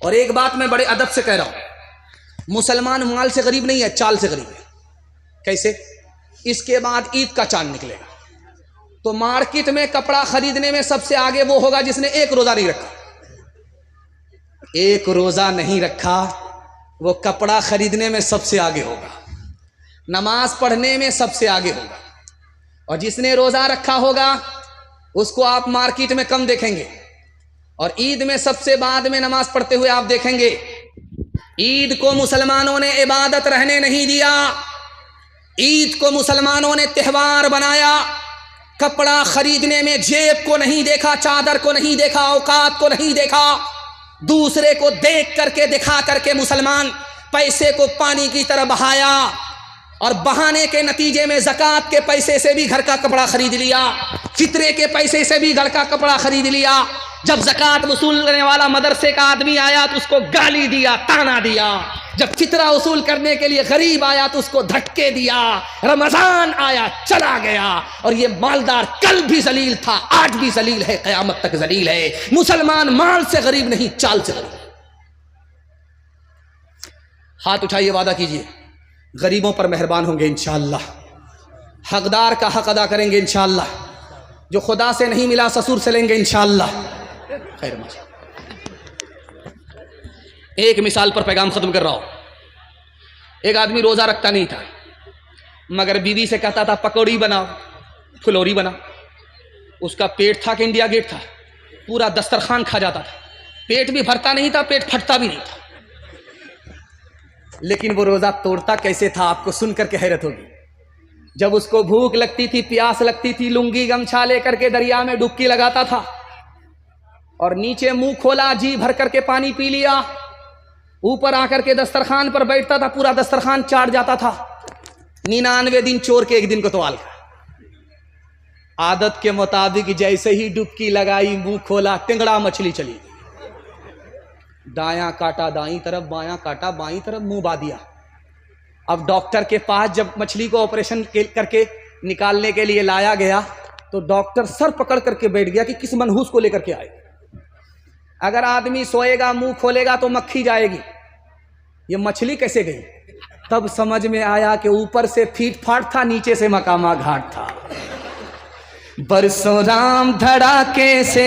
और एक बात मैं बड़े अदब से कह रहा हूं, मुसलमान माल से गरीब नहीं है, चाल से गरीब है। कैसे? इसके बाद ईद का चांद निकलेगा तो मार्केट में कपड़ा खरीदने में सबसे आगे वो होगा जिसने एक रोजा नहीं रखा। एक रोजा नहीं रखा वो कपड़ा खरीदने में सबसे आगे होगा, नमाज पढ़ने में सबसे आगे होगा। और जिसने रोजा रखा होगा उसको आप मार्केट में कम देखेंगे, और ईद में सबसे बाद में नमाज पढ़ते हुए आप देखेंगे। ईद को मुसलमानों ने इबादत रहने नहीं दिया, ईद को मुसलमानों ने त्योहार बनाया। कपड़ा खरीदने में जेब को नहीं देखा, चादर को नहीं देखा, औकात को नहीं देखा, दूसरे को देख करके दिखा करके मुसलमान पैसे को पानी की तरह बहाया, और बहाने के नतीजे में ज़कात के पैसे से भी घर का कपड़ा खरीद लिया, फितरे के पैसे से भी घर का कपड़ा खरीद लिया। जब ज़कात वसूल करने वाला मदरसे का आदमी आया तो उसको गाली दिया, ताना दिया। जब फितरा वसूल करने के लिए गरीब आया तो उसको धक्के दिया। रमजान आया, चला गया, और ये मालदार कल भी जलील था, आज भी जलील है, क़यामत तक जलील है। मुसलमान माल से गरीब नहीं, चाल से गरीब। हाथ उठाइए, वादा कीजिए गरीबों पर मेहरबान होंगे इंशाअल्लाह, हकदार का हक अदा करेंगे इंशाअल्लाह, जो खुदा से नहीं मिला ससुर से लेंगे इंशाअल्लाह। खैर, एक मिसाल पर पैगाम खत्म कर रहा हूं। एक आदमी रोजा रखता नहीं था, मगर बीवी से कहता था पकौड़ी बनाओ, फुलौरी बना। उसका पेट था कि इंडिया गेट था, पूरा दस्तरखान खा जाता था। पेट भी भरता नहीं था, पेट फटता भी नहीं था, लेकिन वो रोजा तोड़ता कैसे था आपको सुनकर के हैरत होगी। जब उसको भूख लगती थी, प्यास लगती थी, लुंगी गमछा लेकर के दरिया में डुबकी लगाता था, और नीचे मुंह खोला, जी भर करके पानी पी लिया, ऊपर आकर के दस्तरखान पर बैठता था, पूरा दस्तरखान चाट जाता था। 99 दिन चोर के एक दिन को तवाल का। आदत के मुताबिक जैसे ही डुबकी लगाई, मुंह खोला, टिंगड़ा मछली चली। दायां काटा दाईं तरफ, बायां काटा बाईं तरफ, मुंह बा दिया। अब डॉक्टर के पास जब मछली को ऑपरेशन करके निकालने के लिए लाया गया तो डॉक्टर सर पकड़ करके बैठ गया कि किस मनहूस को लेकर के आए। अगर आदमी सोएगा, मुंह खोलेगा तो मक्खी जाएगी, ये मछली कैसे गई? तब समझ में आया कि ऊपर से फीट फाट था, नीचे से मकामा घाट था। बरसों राम धड़ाके से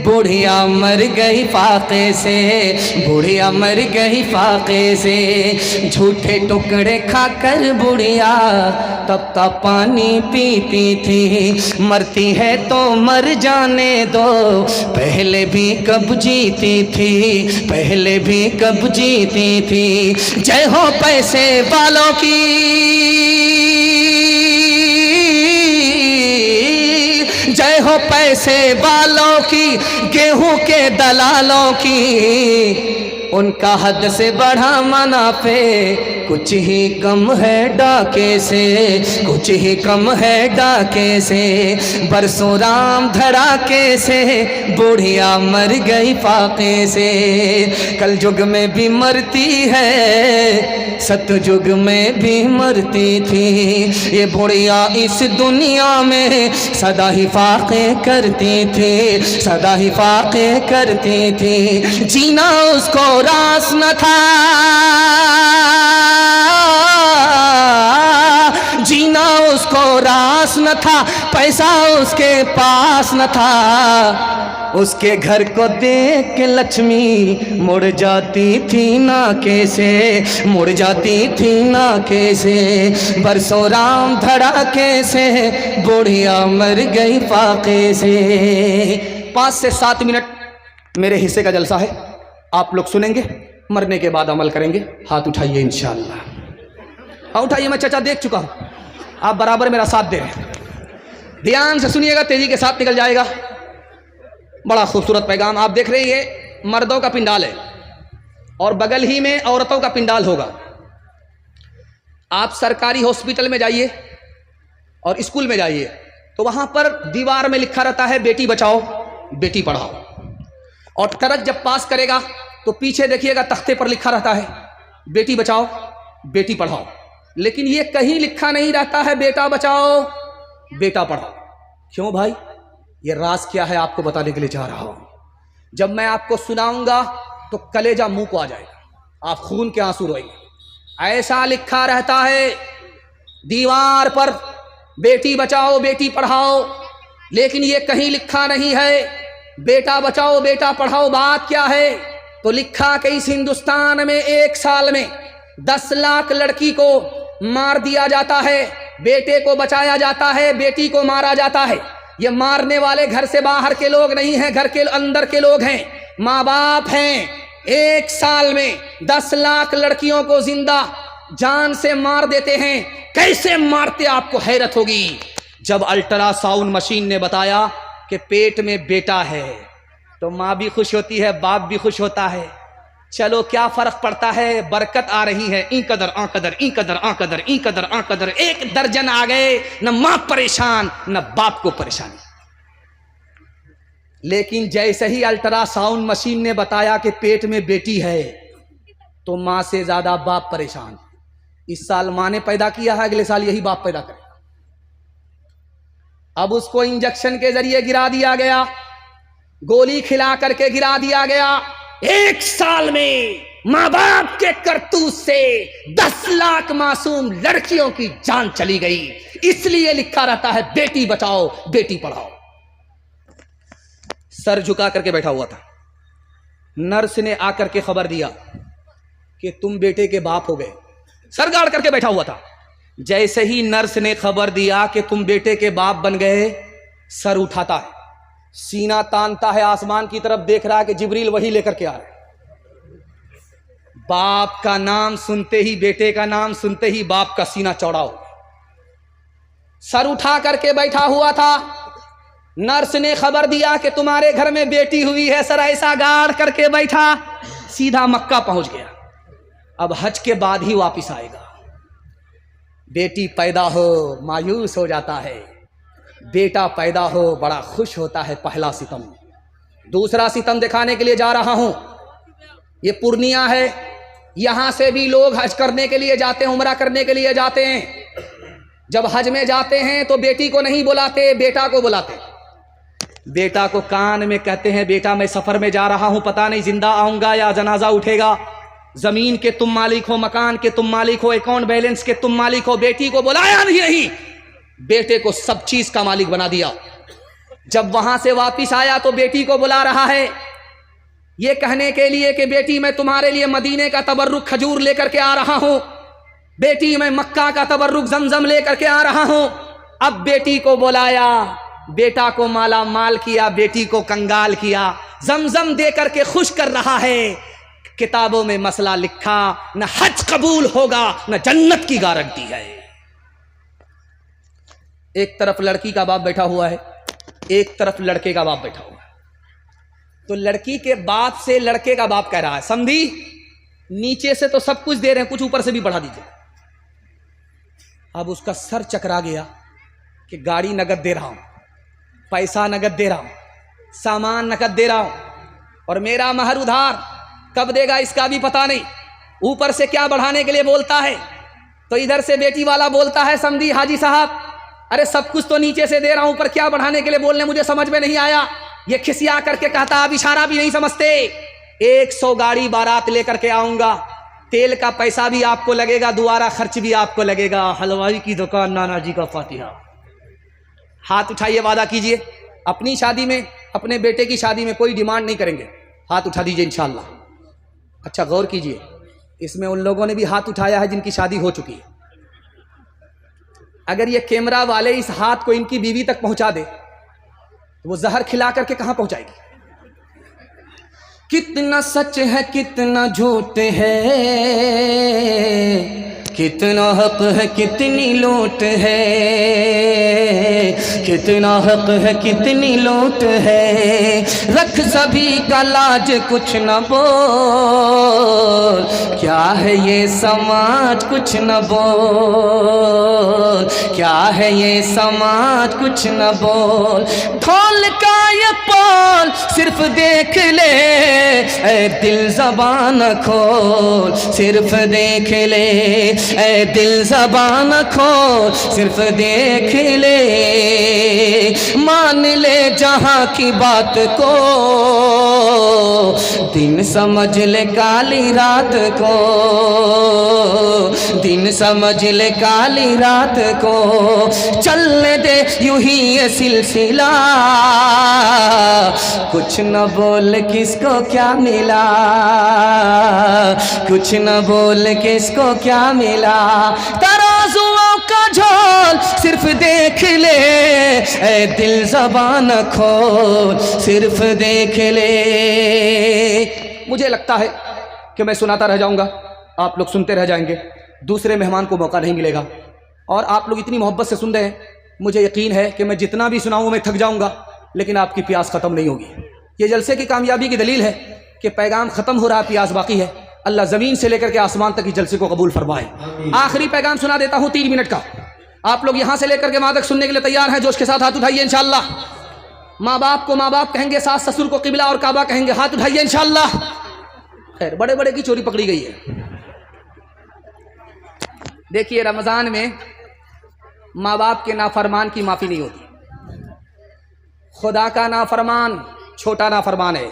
बुढ़िया मर गई फाके से, बुढ़िया मर गई फाके से। झूठे टुकड़े खाकर बुढ़िया तब तक पानी पीती थी। मरती है तो मर जाने दो, पहले भी कब जीती थी, पहले भी कब जीती थी। जय हो पैसे वालों की, जय हो पैसे वालों की, गेहूं के दलालों की। उनका हद से बढ़ा मुनाफे, कुछ ही कम है डाके से, कुछ ही कम है डाके से। बरसों राम धड़ाके से बुढ़िया मर गई फाके से। कल युग में भी मरती है, सतयुग में भी मरती थी। ये बुढ़िया इस दुनिया में सदा ही फाके करती थी, सदा ही फाके करती थी। जीना उसको रास न था, जीना उसको रास न था, पैसा उसके पास न था। उसके घर को देख के लक्ष्मी मुड़ जाती थी ना कैसे, मुड़ जाती थी ना कैसे। बरसों राम धड़ाके से बुढ़िया मर गई फाके से। 5 से 7 मिनट मेरे हिस्से का जलसा है, आप लोग सुनेंगे, मरने के बाद अमल करेंगे। हाथ उठाइए इंशाअल्लाह, हाँ उठाइए। मैं चचा देख चुका हूँ, आप बराबर मेरा साथ दे रहे हैं। ध्यान से सुनिएगा, तेजी के साथ निकल जाएगा। बड़ा खूबसूरत पैगाम आप देख रहे हैं। ये मर्दों का पिंडाल है और बगल ही में औरतों का पिंडाल होगा। आप सरकारी हॉस्पिटल में जाइए और स्कूल में जाइए तो वहां पर दीवार में लिखा रहता है बेटी बचाओ बेटी पढ़ाओ, और ट्रक जब पास करेगा तो पीछे देखिएगा तख्ते पर लिखा रहता है बेटी बचाओ बेटी पढ़ाओ। लेकिन ये कहीं लिखा नहीं रहता है बेटा बचाओ बेटा पढ़ाओ। क्यों भाई? ये राज क्या है आपको बताने के लिए जा रहा हूं। जब मैं आपको सुनाऊंगा तो कलेजा मुंह को आ जाएगा, आप खून के आंसू रोएंगे। ऐसा लिखा रहता है दीवार पर, बेटी बचाओ बेटी पढ़ाओ, लेकिन ये कहीं लिखा नहीं है बेटा बचाओ बेटा पढ़ाओ। बात क्या है? तो लिखा कि इस हिंदुस्तान में एक साल में 10 लाख लड़की को मार दिया जाता है, बेटे को बचाया जाता है, बेटी को मारा जाता है। ये मारने वाले घर से बाहर के लोग नहीं हैं, घर के अंदर के लोग हैं, माँ बाप हैं। एक साल में 10 लाख लड़कियों को जिंदा जान से मार देते हैं। कैसे मारते आपको हैरत होगी। जब अल्ट्रासाउंड मशीन ने बताया कि पेट में बेटा है तो माँ भी खुश होती है, बाप भी खुश होता है। चलो क्या फर्क पड़ता है, बरकत आ रही है, ई कदर आ कदर ई कदर आ कदर ई कदर आ कदर, 1 दर्जन आ गए, न माँ परेशान न बाप को परेशानी। लेकिन जैसे ही अल्ट्रासाउंड मशीन ने बताया कि पेट में बेटी है तो माँ से ज्यादा बाप परेशान। इस साल माँ ने पैदा किया है, अगले साल यही बाप पैदा करेगा। अब उसको इंजेक्शन के जरिए गिरा दिया गया, गोली खिला करके गिरा दिया गया। 1 साल में माँ बाप के करतूत से 10 लाख मासूम लड़कियों की जान चली गई। इसलिए लिखा रहता है बेटी बचाओ बेटी पढ़ाओ। सर झुका करके बैठा हुआ था, नर्स ने आकर के खबर दिया कि तुम बेटे के बाप हो गए। सर गाड़ करके बैठा हुआ था। जैसे ही नर्स ने खबर दिया कि तुम बेटे के बाप बन गए, सर उठाता है, सीना तानता है, आसमान की तरफ देख रहा है कि जिब्रील वही लेकर के आ रहे। बाप का नाम सुनते ही, बेटे का नाम सुनते ही बाप का सीना चौड़ा हो, सर उठा करके बैठा हुआ था। नर्स ने खबर दिया कि तुम्हारे घर में बेटी हुई है, सर ऐसा गाड़ करके बैठा, सीधा मक्का पहुंच गया। अब हज के बाद ही वापिस आएगा। बेटी पैदा हो मायूस हो जाता है, बेटा पैदा हो बड़ा खुश होता है। पहला सितम। दूसरा सितम दिखाने के लिए जा रहा हूं। ये पूर्णिया है, यहां से भी लोग हज करने के लिए जाते हैं, उम्रा करने के लिए जाते हैं। जब हज में जाते हैं तो बेटी को नहीं बुलाते, बेटा को बुलाते। बेटा को कान में कहते हैं, बेटा मैं सफर में जा रहा हूं, पता नहीं जिंदा आऊंगा या जनाजा उठेगा। जमीन के तुम मालिक हो, मकान के तुम मालिक हो, अकाउंट बैलेंस के तुम मालिक हो। बेटी को बुलाया नहीं, बेटे को सब चीज का मालिक बना दिया। जब वहां से वापिस आया तो बेटी को बुला रहा है, ये कहने के लिए कि बेटी मैं तुम्हारे लिए मदीने का तबर्रुक खजूर लेकर के आ रहा हूं, बेटी मैं मक्का का तबर्रुक जमजम लेकर के आ रहा हूं। अब बेटी को बुलाया, बेटा को माला माल किया, बेटी को कंगाल किया, जमजम दे करके खुश कर रहा है। किताबों में मसला लिखा, न हज कबूल होगा न जन्नत की गारंटी है। एक तरफ लड़की का बाप बैठा हुआ है, एक तरफ लड़के का बाप बैठा हुआ है। तो लड़की के बाप से लड़के का बाप कह रहा है, समझी नीचे से तो सब कुछ दे रहे हैं, कुछ ऊपर से भी बढ़ा दीजिए। अब उसका सर चकरा गया कि गाड़ी नगद दे रहा हूं, पैसा नगद दे रहा हूं, सामान नगद दे रहा हूं, और मेरा महर उधार कब देगा इसका भी पता नहीं। ऊपर से क्या बढ़ाने के लिए बोलता है। तो इधर से बेटी वाला बोलता है, समझी हाजी साहब अरे सब कुछ तो नीचे से दे रहा हूं, पर क्या बढ़ाने के लिए बोलने मुझे समझ में नहीं आया। ये खिसिया करके कहता, आप इशारा भी नहीं समझते। 100 गाड़ी बारात लेकर के आऊंगा, तेल का पैसा भी आपको लगेगा, दोबारा खर्च भी आपको लगेगा। हलवाई की दुकान, नाना जी का फातिहा। हाथ उठाइए, वादा कीजिए अपनी शादी में, अपने बेटे की शादी में कोई डिमांड नहीं करेंगे। हाथ उठा दीजिए इंशाल्लाह। अच्छा गौर कीजिए, इसमें उन लोगों ने भी हाथ उठाया है जिनकी शादी हो चुकी है। अगर ये कैमरा वाले इस हाथ को इनकी बीवी तक पहुंचा दे तो वो जहर खिला करके कहां पहुंचाएगी। कितना सच है कितना झूठ है, कितना हक है कितनी लूट है, कितना हक है कितनी लूट है। रख सभी का लाज कुछ न बोल, बोल, क्या है ये समाज कुछ न बोल, क्या है ये समाज कुछ न बोल। ढोल का ये पोल सिर्फ देख ले, ऐ दिल ज़बान खोल, सिर्फ देख ले, ऐ दिल ज़बान खोल, सिर्फ देख ले। मान ले जहाँ की बात को, दिन समझ ले काली रात को, दिन समझ ले काली रात को। चलने दे यूं ही ये सिलसिला, कुछ न बोल किसको क्या मिला, कुछ न बोल किसको क्या मिला। तराजुओं का झोल सिर्फ देख ले, ऐ दिल ज़बान खोल, सिर्फ देख ले। मुझे लगता है कि मैं सुनाता रह जाऊंगा, आप लोग सुनते रह जाएंगे, दूसरे मेहमान को मौका नहीं मिलेगा। और आप लोग इतनी मोहब्बत से सुन रहे हैं, मुझे यकीन है कि मैं जितना भी सुनाऊं मैं थक जाऊंगा, लेकिन आपकी प्यास ख़त्म नहीं होगी। ये जलसे की कामयाबी की दलील है कि पैगाम ख़त्म हो रहा है, प्यास बाकी है। अल्लाह ज़मीन से लेकर के आसमान तक की जलसे को कबूल फरमाए। आखिरी पैगाम सुना देता हूँ 3 मिनट का। आप लोग यहाँ से लेकर के वहाँ तक सुनने के लिए तैयार हैं? जोश के साथ हाथ उठाइए इंशाअल्लाह। माँ बाप को माँ बाप कहेंगे, सास ससुर को किबला और काबा कहेंगे, हाथ उठाइए इंशाअल्लाह। खैर, बड़े बड़े की चोरी पकड़ी गई है। देखिए, रमज़ान में माँ बाप के नाफरमान की माफ़ी नहीं होती। खुदा का नाफरमान छोटा नाफरमान है,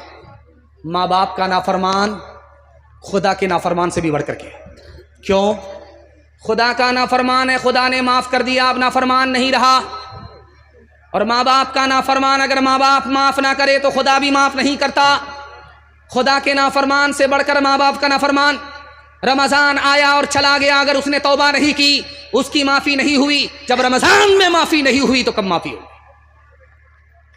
माँ बाप का नाफरमान खुदा के नाफरमान से भी बढ़ करके। क्यों? खुदा का नाफरमान है, खुदा ने माफ़ कर दिया, अब नाफरमान नहीं रहा। और माँ बाप का नाफरमान, अगर माँ बाप माफ़ ना करे तो खुदा भी माफ़ नहीं करता। खुदा के नाफरमान से बढ़कर माँ बाप का नाफरमान। रमज़ान आया और चला गया, अगर उसने तौबा नहीं की, उसकी माफ़ी नहीं हुई। जब रमज़ान में माफ़ी नहीं हुई तो कब माफ़ी होगी?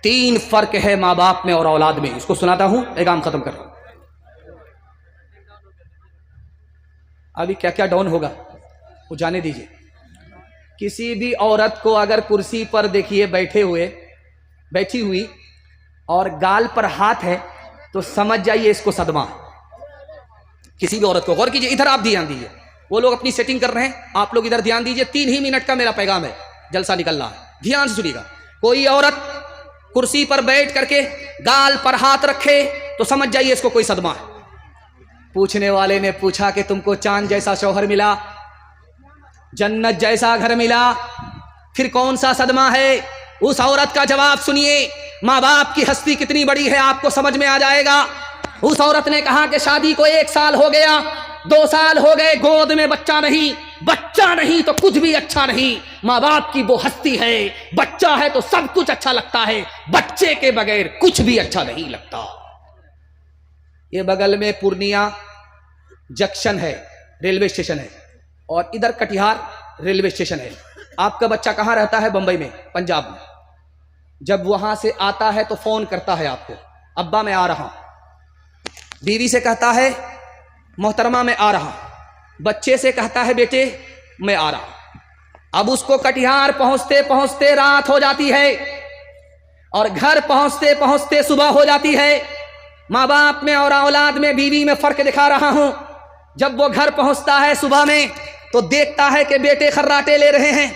3 फ़र्क है माँ बाप में और औलाद में। इसको सुनाता हूँ, पैगाम ख़त्म कर रहा हूँ। अभी क्या क्या डाउन होगा वो जाने दीजिए। किसी भी औरत को अगर कुर्सी पर देखिए बैठी हुई और गाल पर हाथ है तो समझ जाइए इसको सदमा। किसी भी औरत को, गौर कीजिए, इधर आप ध्यान दीजिए, वो लोग अपनी सेटिंग कर रहे हैं, आप लोग इधर ध्यान दीजिए। 3 ही मिनट का मेरा पैगाम है, जलसा निकल रहा है, ध्यान से सुनिएगा। कोई औरत कुर्सी पर बैठ करके गाल पर हाथ रखे तो समझ जाइए इसको कोई सदमा है। पूछने वाले ने पूछा कि तुमको चांद जैसा शौहर मिला, जन्नत जैसा घर मिला, फिर कौन सा सदमा है? उस औरत का जवाब सुनिए। माँ बाप की हस्ती कितनी बड़ी है आपको समझ में आ जाएगा। उस औरत ने कहा कि शादी को 1 साल हो गया, 2 साल हो गए, गोद में बच्चा नहीं तो कुछ भी अच्छा नहीं। माँ बाप की वो हस्ती है, बच्चा है तो सब कुछ अच्छा लगता है, बच्चे के बगैर कुछ भी अच्छा नहीं लगता। ये बगल में पूर्णिया जंक्शन है, रेलवे स्टेशन है, और इधर कटिहार रेलवे स्टेशन है। आपका बच्चा कहाँ रहता है? बंबई में, पंजाब में। जब वहां से आता है तो फोन करता है आपको, अब्बा मैं आ रहा हूं। बीवी से कहता है मोहतरमा मैं आ रहा हूं। बच्चे से कहता है बेटे मैं आ रहा हूं। अब उसको कटिहार पहुंचते पहुंचते रात हो जाती है और घर पहुंचते पहुंचते सुबह हो जाती है। माँ बाप में और औलाद में, बीवी में फर्क दिखा रहा हूं। जब वो घर पहुंचता है सुबह में तो देखता है कि बेटे खर्राटे ले रहे हैं,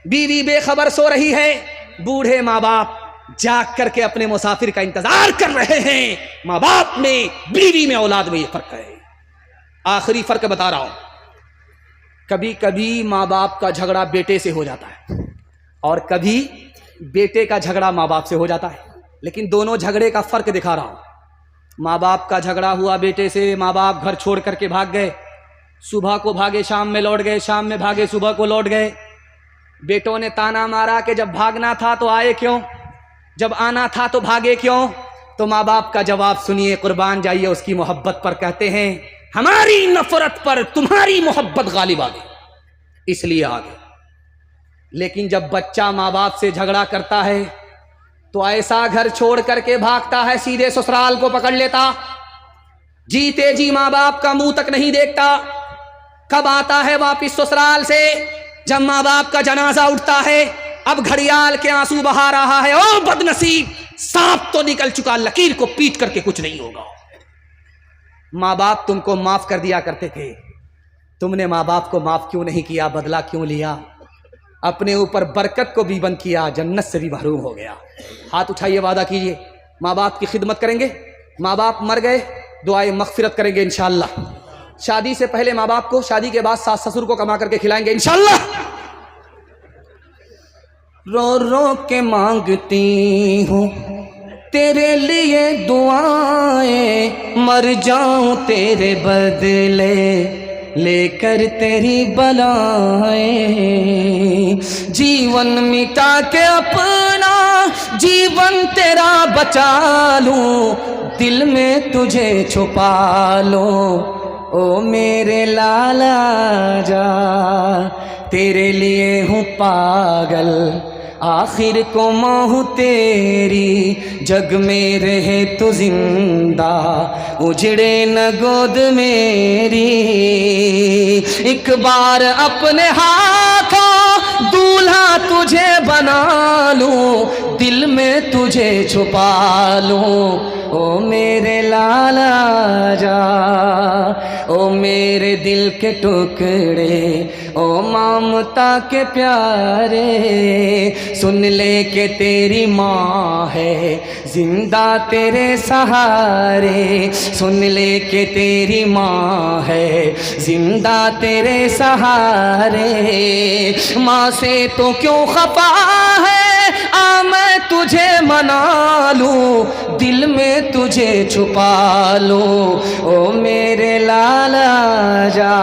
बीवी बेखबर सो रही है। बूढ़े माँ बाप जाग करके अपने मुसाफिर का इंतजार कर रहे हैं। माँ बाप में, बीवी में, औलाद में ये फर्क है। आखिरी फर्क बता रहा हूं, कभी कभी माँ बाप का झगड़ा बेटे से हो जाता है और कभी बेटे का झगड़ा माँ बाप से हो जाता है, लेकिन दोनों झगड़े का फर्क दिखा रहा हूं। माँ बाप का झगड़ा हुआ बेटे से, माँ बाप घर छोड़ करके भाग गए, सुबह को भागे शाम में लौट गए, शाम में भागे सुबह को लौट गए। बेटों ने ताना मारा कि जब भागना था तो आए क्यों, जब आना था तो भागे क्यों। तो माँ बाप का जवाब सुनिए, कुर्बान जाइए उसकी मोहब्बत पर। कहते हैं हमारी नफरत पर तुम्हारी मोहब्बत गालिब आ गई, इसलिए आ गए। लेकिन जब बच्चा माँ बाप से झगड़ा करता है तो ऐसा घर छोड़ करके भागता है, सीधे ससुराल को पकड़ लेता, जीते जी माँ बाप का मुंह तक नहीं देखता। कब आता है वापिस ससुराल से? जब माँ बाप का जनाजा उठता है। अब घड़ियाल के आंसू बहा रहा है, ओ बदनसीब, सांप तो निकल चुका, लकीर को पीट करके कुछ नहीं होगा। माँ बाप तुमको माफ़ कर दिया करते थे, तुमने माँ बाप को माफ़ क्यों नहीं किया, बदला क्यों लिया, अपने ऊपर बरकत को भी बंद किया, जन्नत से भी महरूम हो गया। हाथ उठाइए, वादा कीजिए माँ बाप की खिदमत करेंगे। माँ बाप मर गए, दुआए मगफिरत करेंगे इंशाअल्लाह। शादी से पहले माँ बाप को, शादी के बाद सास ससुर को कमा करके खिलाएंगे इंशाअल्लाह। रो रो के मांगती हूँ तेरे लिए दुआएं, मर जाऊं तेरे बदले लेकर तेरी बलाएं। जीवन मिटा के अपना जीवन तेरा बचा लूं, दिल में तुझे छुपा लूं, ओ मेरे लाला जा। तेरे लिए हूँ पागल, आखिर को मोह तेरी, जग में रहे तो जिंदा, उजड़े न गोद मेरी। एक बार अपने हाथों दूल्हा तुझे बना लूं, दिल में तुझे छुपा लूं, ओ मेरे लाला जा। ओ मेरे दिल के टुकड़े, ओ ममता के प्यारे, सुन ले के तेरी माँ है जिंदा तेरे सहारे, सुन ले के तेरी माँ है जिंदा तेरे सहारे। माँ से तो क्यों खफा है, आ मैं तुझे मना लूं, दिल में तुझे छुपा लूं, ओ मेरे लाला जा।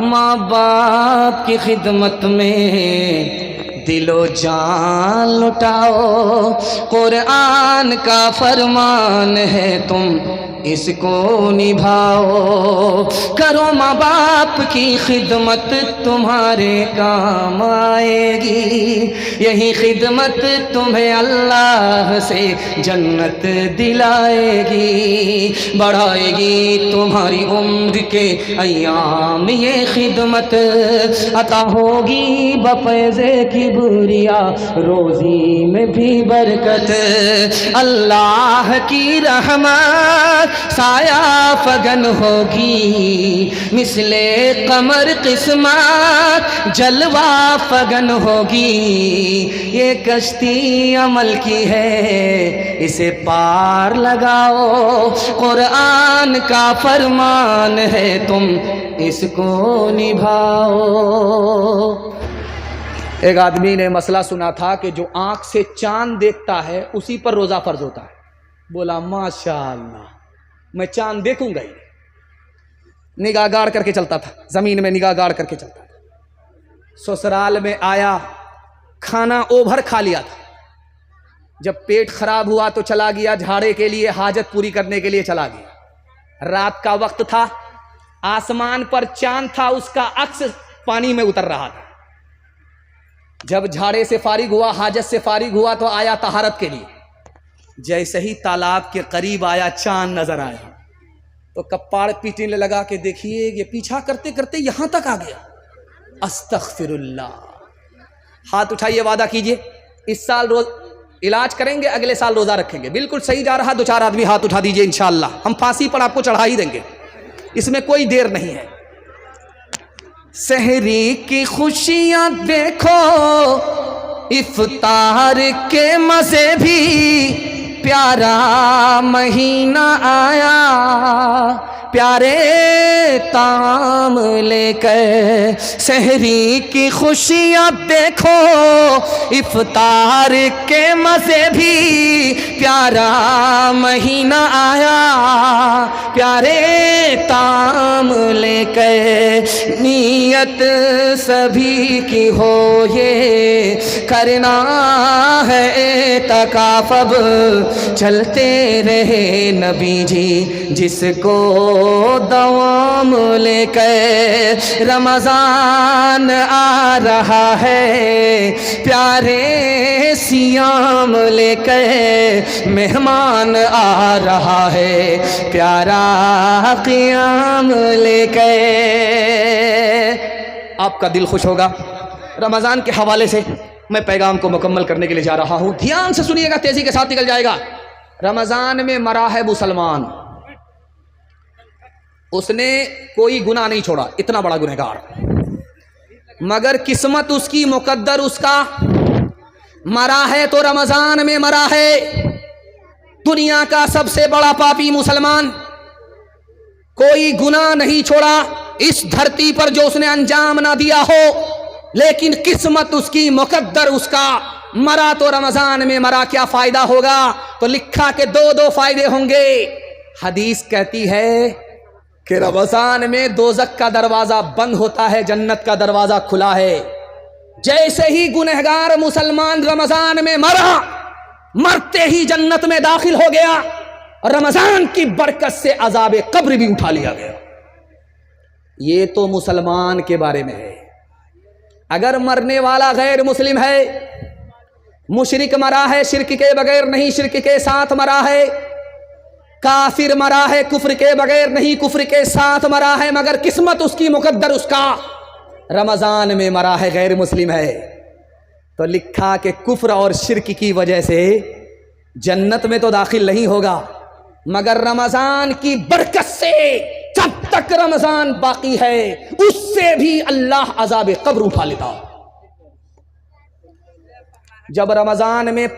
माँ बाप की खिदमत में दिलो जान लुटाओ, कुरान का फरमान है तुम इसको निभाओ। करो माँ बाप की खिदमत तुम्हारे काम आएगी, यही खिदमत तुम्हें अल्लाह से जन्नत दिलाएगी, बढ़ाएगी तुम्हारी उम्र के अय्याम ये खिदमत, अता होगी बफैज़े की बुरिया रोज़ी में भी बरकत। अल्लाह की रहमत साया फगन होगी, मिसले कमर किस्मत जलवा फगन होगी। ये कश्ती अमल की है, इसे पार लगाओ, कुरान का फरमान है तुम इसको निभाओ। एक आदमी ने मसला सुना था कि जो आंख से चांद देखता है उसी पर रोजा फर्ज होता है। बोला माशाअल्लाह, मैं चांद देखूंगा ही। निगाह गाड़ करके चलता था, जमीन में निगाह गाड़ करके चलता था। ससुराल में आया, खाना ओभर खा लिया था। जब पेट खराब हुआ तो चला गया झाड़े के लिए, हाजत पूरी करने के लिए चला गया। रात का वक्त था, आसमान पर चांद था, उसका अक्स पानी में उतर रहा था। जब झाड़े से फारिग हुआ, हाजत से फारिग हुआ तो आया तहारत के लिए। जैसे ही तालाब के करीब आया, चांद नजर आया तो कपाड़ पीटने लगा कि देखिए ये पीछा करते करते यहां तक आ गया। अस्तगफिरुल्लाह। हाथ उठाइए, वादा कीजिए इस साल रोज इलाज करेंगे, अगले साल रोजा रखेंगे। बिल्कुल सही जा रहा, 2-4 आदमी हाथ उठा दीजिए, इंशाअल्लाह हम फांसी पर आपको चढ़ा ही देंगे, इसमें कोई देर नहीं है। सहरी की खुशियां देखो, इफ्तार के मजे भी, प्यारा महीना आया, प्यारे ताम लेकर। सहरी की खुशियां देखो, इफ्तार के मजे भी, प्यारा महीना आया, प्यारे ताम लेकर। नियत सभी की हो ये करना है तकाफब, चलते रहे नबी जी जिसको दवाम लेकर। रमजान आ रहा है, प्यारे सियाम लेकर। मेहमान आ रहा है, प्यारा क़ियाम लेकर। आपका दिल खुश होगा। रमजान के हवाले से मैं पैगाम को मुकम्मल करने के लिए जा रहा हूं, ध्यान से सुनिएगा, तेजी के साथ निकल जाएगा। रमजान में मरा है मुसलमान, उसने कोई गुनाह नहीं छोड़ा, इतना बड़ा गुनहगार, मगर किस्मत उसकी, मुकद्दर उसका, मरा है तो रमजान में मरा है। दुनिया का सबसे बड़ा पापी मुसलमान, कोई गुनाह नहीं छोड़ा इस धरती पर जो उसने अंजाम ना दिया हो, लेकिन किस्मत उसकी, मुकद्दर उसका, मरा तो रमजान में मरा। क्या फायदा होगा? तो लिखा के दो फायदे होंगे। हदीस कहती है कि रमजान में दोजक का दरवाजा बंद होता है, जन्नत का दरवाजा खुला है। जैसे ही गुनहगार मुसलमान रमजान में मरा, मरते ही जन्नत में दाखिल हो गया, और रमजान की बरकत से अजाब कब्र भी उठा लिया गया। ये तो मुसलमान के बारे में है। अगर मरने वाला गैर मुस्लिम है, मुशरिक मरा है, शिर्क के बगैर नहीं, शिर्क के साथ मरा है, काफिर मरा है, कुफ्र के बगैर नहीं, कुफ्र के साथ मरा है, मगर किस्मत उसकी, मुकद्दर उसका, रमजान में मरा है, गैर मुस्लिम है, तो लिखा कि कुफ्र और शिर्क की वजह से जन्नत में तो दाखिल नहीं होगा, मगर रमजान की बरकत से जब तक रमजान बाकी है उससे भी अल्लाह अजाब कब्र उठा लेता। जब रमजान में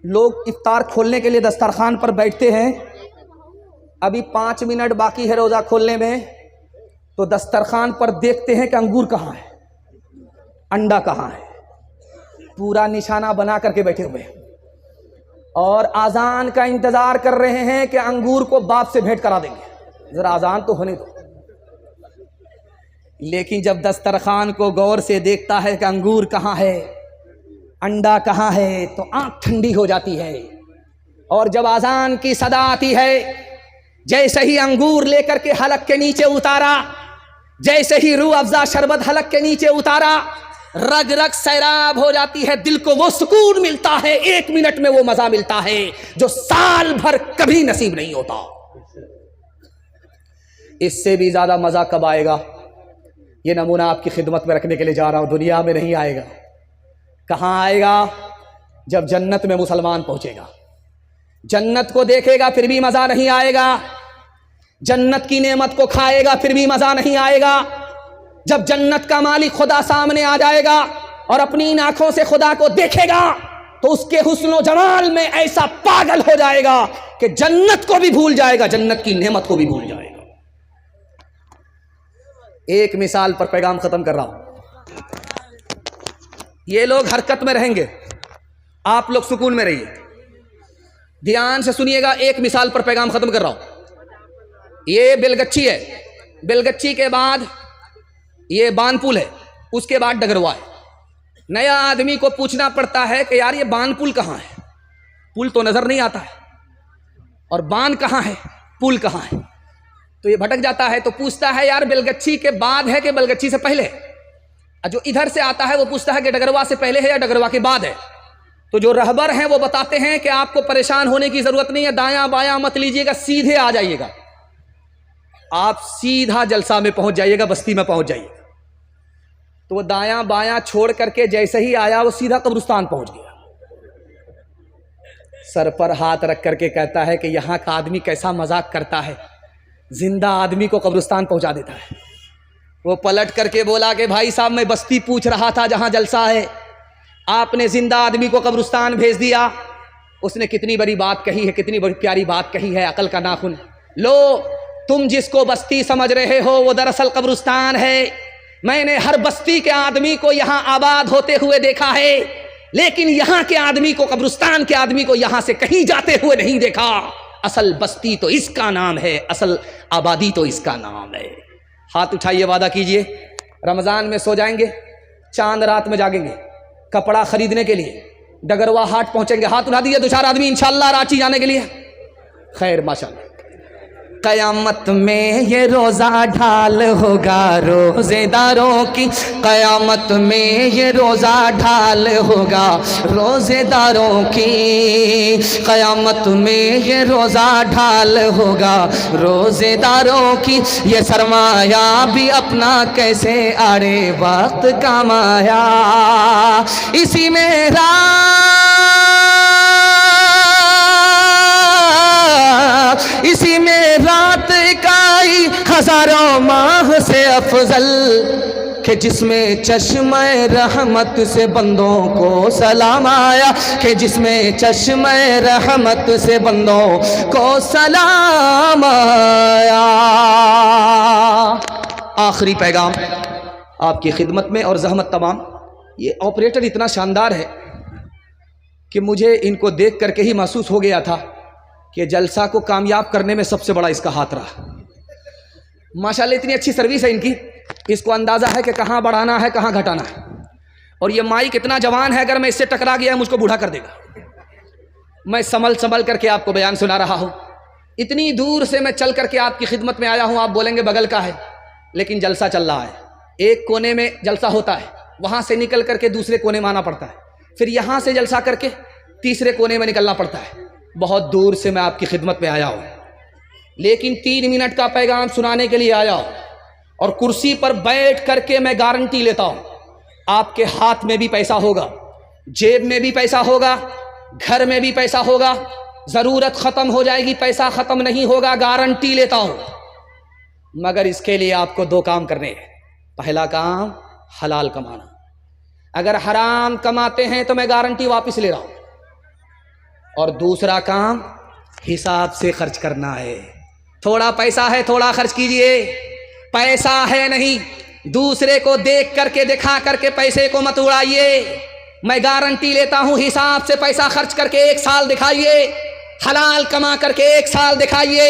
लोग इफ्तार खोलने के लिए दस्तरखान पर बैठते हैं, अभी 5 मिनट बाकी है रोजा खोलने में, तो दस्तरखान पर देखते हैं कि अंगूर कहाँ है, अंडा कहाँ है, पूरा निशाना बना करके बैठे हुए हैं, और आजान का इंतजार कर रहे हैं कि अंगूर को बाप से भेंट करा देंगे, जरा आजान तो होने दो। लेकिन जब दस्तरखान को गौर से देखता है कि अंगूर कहाँ है, अंडा कहाँ है, तो आंख ठंडी हो जाती है। और जब आजान की सदा आती है, जैसे ही अंगूर लेकर के हलक के नीचे उतारा, जैसे ही रूह अफ़ज़ा शरबत हलक के नीचे उतारा, रग रग सैराब हो जाती है, दिल को वो सुकून मिलता है, 1 मिनट में वो मजा मिलता है जो साल भर कभी नसीब नहीं होता। इससे भी ज्यादा मजा कब आएगा? ये नमूना आपकी खिदमत में रखने के लिए जा रहा हूं, दुनिया में नहीं आएगा। कहां आएगा? जब जन्नत में मुसलमान पहुंचेगा, जन्नत को देखेगा फिर भी मजा नहीं आएगा, जन्नत की नेमत को खाएगा फिर भी मजा नहीं आएगा। जब जन्नत का मालिक खुदा सामने आ जाएगा और अपनी इन आंखों से खुदा को देखेगा, तो उसके हुस्न जमाल में ऐसा पागल हो जाएगा कि जन्नत को भी भूल जाएगा, जन्नत की नेमत को भी भूल जाएगा। एक मिसाल पर पैगाम खत्म कर रहा हूं। ये लोग हरकत में रहेंगे, आप लोग सुकून में रहिए, ध्यान से सुनिएगा। एक मिसाल पर पैगाम खत्म कर रहा हूं। ये बेलगच्छी है, बेलगच्छी के बाद ये बानपुल है, उसके बाद डगरवा है। नया आदमी को पूछना पड़ता है कि यार ये बानपुल कहाँ है, पुल तो नजर नहीं आता है, और बान कहाँ है, पुल कहाँ है, तो ये भटक जाता है। तो पूछता है यार बेलगच्छी के बाद है कि बेलगच्छी से पहले? जो इधर से आता है वो पूछता है कि डगरवा से पहले है या डगरवा के बाद है। तो जो रहबर हैं वो बताते हैं कि आपको परेशान होने की जरूरत नहीं है, दायां बायां मत लीजिएगा, सीधे आ जाइएगा, आप सीधा जलसा में पहुंच जाइएगा, बस्ती में पहुंच जाइएगा। तो वो दायां बायां छोड़ करके जैसे ही आया वो सीधा कब्रिस्तान पहुंच गया। सर पर हाथ रख करके कहता है कि यहां का आदमी कैसा मजाक करता है, जिंदा आदमी को कब्रिस्तान पहुंचा देता है। वो पलट करके बोला कि भाई साहब मैं बस्ती पूछ रहा था जहां जलसा है, आपने जिंदा आदमी को कब्रिस्तान भेज दिया। उसने कितनी बड़ी बात कही है, कितनी बड़ी प्यारी बात कही है, अकल का नाखून। लो, तुम जिसको बस्ती समझ रहे हो वो दरअसल कब्रिस्तान है। मैंने हर बस्ती के आदमी को यहाँ आबाद होते हुए देखा है, लेकिन यहाँ के आदमी को, कब्रिस्तान के आदमी को यहाँ से कहीं जाते हुए नहीं देखा। असल बस्ती तो इसका नाम है, असल आबादी तो इसका नाम है। हाथ उठाइए, वादा कीजिए रमजान में सो जाएंगे, चांद रात में जागेंगे, कपड़ा खरीदने के लिए डगरवा हाट पहुंचेंगे। हाथ उठा दीजिए 2-4 आदमी इंशाल्लाह रांची जाने के लिए। खैर माशाल्लाह। कयामत में ये रोज़ा ढाल होगा रोज़ेदारों की, कयामत में ये रोज़ा ढाल होगा रोज़ेदारों की, कयामत में ये रोज़ा ढाल होगा रोज़ेदारों की। ये सरमाया भी अपना कैसे आड़े वक्त कमाया, इसी में इसी में रात का ही हजारों माह से अफजल कि जिसमें चश्मे रहमत से बंदों को सलाम आया, कि जिसमें चश्मे रहमत से बंदों को सलाम आया। आखिरी पैगाम आपकी खिदमत में और जहमत तमाम। ये ऑपरेटर इतना शानदार है कि मुझे इनको देख करके ही महसूस हो गया था कि जलसा को कामयाब करने में सबसे बड़ा इसका हाथ रहा। माशाल्लाह इतनी अच्छी सर्विस है इनकी, इसको अंदाज़ा है कि कहाँ बढ़ाना है कहाँ घटाना है। और ये माइक इतना जवान है, अगर मैं इससे टकरा गया मुझको बूढ़ा कर देगा। मैं संभल करके आपको बयान सुना रहा हूँ। इतनी दूर से मैं चल करके आपकी खिदमत में आया हूँ। आप बोलेंगे बगल का है, लेकिन जलसा चल रहा है। एक कोने में जलसा होता है, वहाँ से निकल करके दूसरे कोने में आना पड़ता है, फिर यहाँ से जलसा करके तीसरे कोने में निकलना पड़ता है। बहुत दूर से मैं आपकी खिदमत में आया हूँ, लेकिन 3 मिनट का पैगाम सुनाने के लिए आया हूँ। और कुर्सी पर बैठ करके मैं गारंटी लेता हूँ, आपके हाथ में भी पैसा होगा, जेब में भी पैसा होगा, घर में भी पैसा होगा। ज़रूरत ख़त्म हो जाएगी, पैसा ख़त्म नहीं होगा, गारंटी लेता हूँ। मगर इसके लिए आपको 2 काम करने हैं। पहला काम हलाल कमाना। अगर हराम कमाते हैं तो मैं गारंटी वापस ले रहा हूँ। और दूसरा काम हिसाब से खर्च करना है। थोड़ा पैसा है थोड़ा खर्च कीजिए, पैसा है नहीं, दूसरे को देख करके दिखा करके पैसे को मत उड़ाइए। मैं गारंटी लेता हूं, हिसाब से पैसा खर्च करके 1 साल दिखाइए, हलाल कमा करके 1 साल दिखाइए।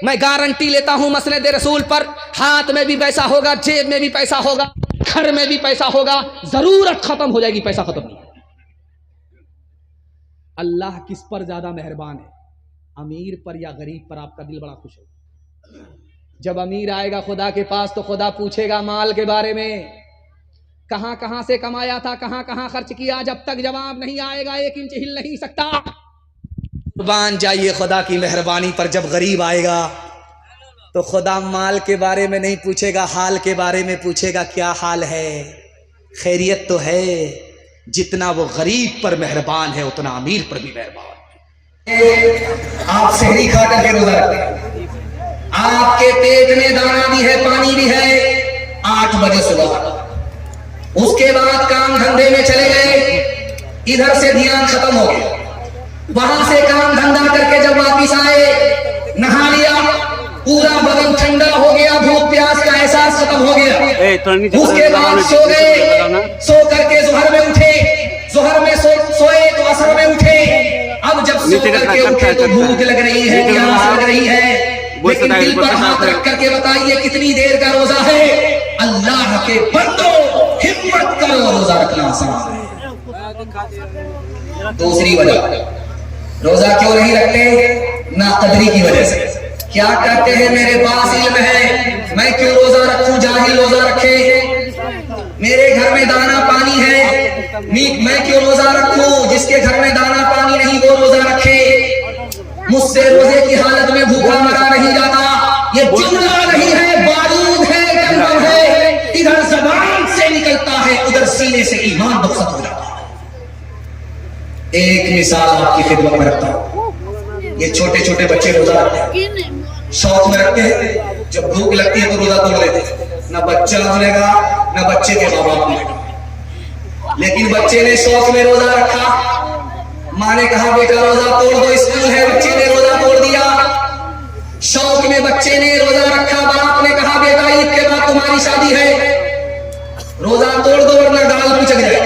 मैं गारंटी लेता हूं मसनद रसूल पर, हाथ में भी पैसा होगा, जेब में भी पैसा होगा, घर में भी पैसा होगा। जरूरत खत्म हो जाएगी, पैसा खत्म नहीं। अल्लाह किस पर ज्यादा मेहरबान है, अमीर पर या गरीब पर? आपका दिल बड़ा खुश होगा। जब अमीर आएगा खुदा के पास तो खुदा पूछेगा माल के बारे में, कहां कहां से कमाया था, कहां कहां खर्च किया। जब तक जवाब नहीं आएगा 1 इंच हिल नहीं सकता। कुर्बान जाइए खुदा की मेहरबानी पर। जब गरीब आएगा तो खुदा माल के बारे में नहीं पूछेगा, हाल के बारे में पूछेगा, क्या हाल है, खैरियत तो है। जितना वो गरीब पर मेहरबान है उतना अमीर पर भी मेहरबान है। आप सहरी खा करके रोजा रखते हैं, आपके पेट में दाना भी है, पानी भी है। 8 बजे सुबह, उसके बाद काम धंधे में चले गए, इधर से ध्यान खत्म हो गया। वहां से काम धंधा करके जब वापिस आए, नहा लिया, पूरा बदन ठंडा हो गया, भूख प्यास का एहसास खत्म हो गया। उसके बाद सो गए, सो करके जोहर में उठे, जोहर में सोए तो असर में उठे। अब जब सो करके उठे तो भूख लग रही है, प्यास लग रही है, लेकिन दिल पर हाथ रख करके बताइए कितनी देर का रोजा है। अल्लाह के बंदो हिम्मत करो, रोजा रखना आसान है। दूसरी वजह रोजा क्यों नहीं रखते? नाकदरी की वजह से। क्या कहते हैं मेरे पास इल्म है, मैं क्यों रोजा रखूं, जाहिल रोजा रखे। मेरे घर में दाना पानी है, मैं क्यों रोजा रखूं, जिसके घर में दाना पानी नहीं वो रोजा रखे। मुझसे रोजे की हालत में भूखा मरा नहीं जाता। ये जुमला नहीं है, बारूद है, गंदम है। इधर जबान से निकलता है, उधर सीने से ईमान बख्शत हो जाता है। एक मिसाल आपकी खिदमत में रखता हूं। ये छोटे छोटे बच्चे रोजा रखते हैं, शौक में रखते हैं, जब भूख लगती है तो रोजा तोड़ लेते हैं। न बच्चा बोलेगा न बच्चे के माँ बाप बोलेगा, लेकिन बच्चे ने शौक में रोजा रखा। माँ ने कहा बेटा रोजा तोड़ दो, स्कूल है, बच्चे ने रोजा तोड़ दिया। शौक में बच्चे ने रोजा रखा, बाप ने कहा बेटा ईद के बाद तुम्हारी शादी है, रोजा तोड़ दो वरना गाल पिचक जाए।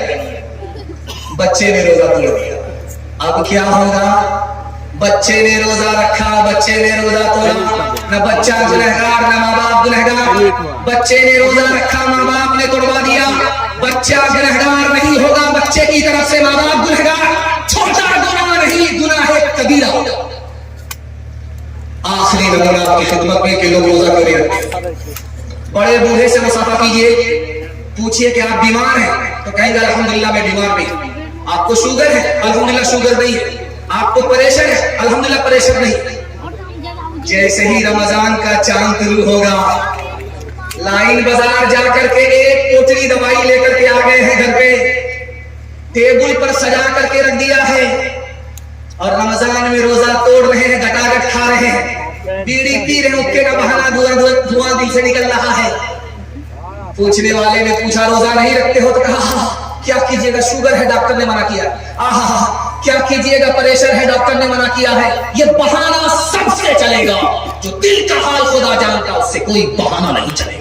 बच्चे ने रोजा तोड़ दिया। अब क्या होगा? बच्चे ने रोजा रखा, बच्चे ने रोजा तोड़ा, न बच्चा गुनहगार न माँ बाप गुनहगार। बच्चे ने रोजा रखा, माँ बाप ने तोड़वा दिया। बच्चा गुनहगार नहीं होगा, बच्चे की तरफ से माँ बाप गुनहगार। छोटा गुनाह नहीं, गुनाह है कबीरा। आखिरी नमूना आपकी खिदमत में कि लोग रोजा क्यों नहीं रखते। बड़े बूढ़े से मुसाफा कीजिए, पूछिए कि आप बीमार हैं तो कहेंगे अल्हम्दुलिल्लाह मैं बीमार नहीं। आपको शुगर है, अल्हम्दुलिल्लाह शुगर नहीं है। आपको प्रेशर है, अल्हम्दुलिल्लाह प्रेशर नहीं। जैसे ही रमजान का चांद शुरू होगा, लाइन बाजार जाकर के एक पोटली दवाई लेकर के आ गए हैं, घर पे टेबल पर सजा करके रख दिया है, और रमजान में रोजा तोड़ रहे हैं, गटागट खा रहे हैं। बीड़ी पी रहे हुक्के का बहाना, धुआं दिल से निकल रहा है। पूछने वाले ने पूछा रोजा नहीं रखते हो? तो कहा क्या कीजिएगा, शुगर है डॉक्टर ने मना किया। आहा, क्या कीजिएगा, प्रेशर है डॉक्टर ने मना किया है। ये बहाना सबसे चलेगा, जो दिल का हाल खुदा जानता उससे कोई बहाना नहीं चलेगा।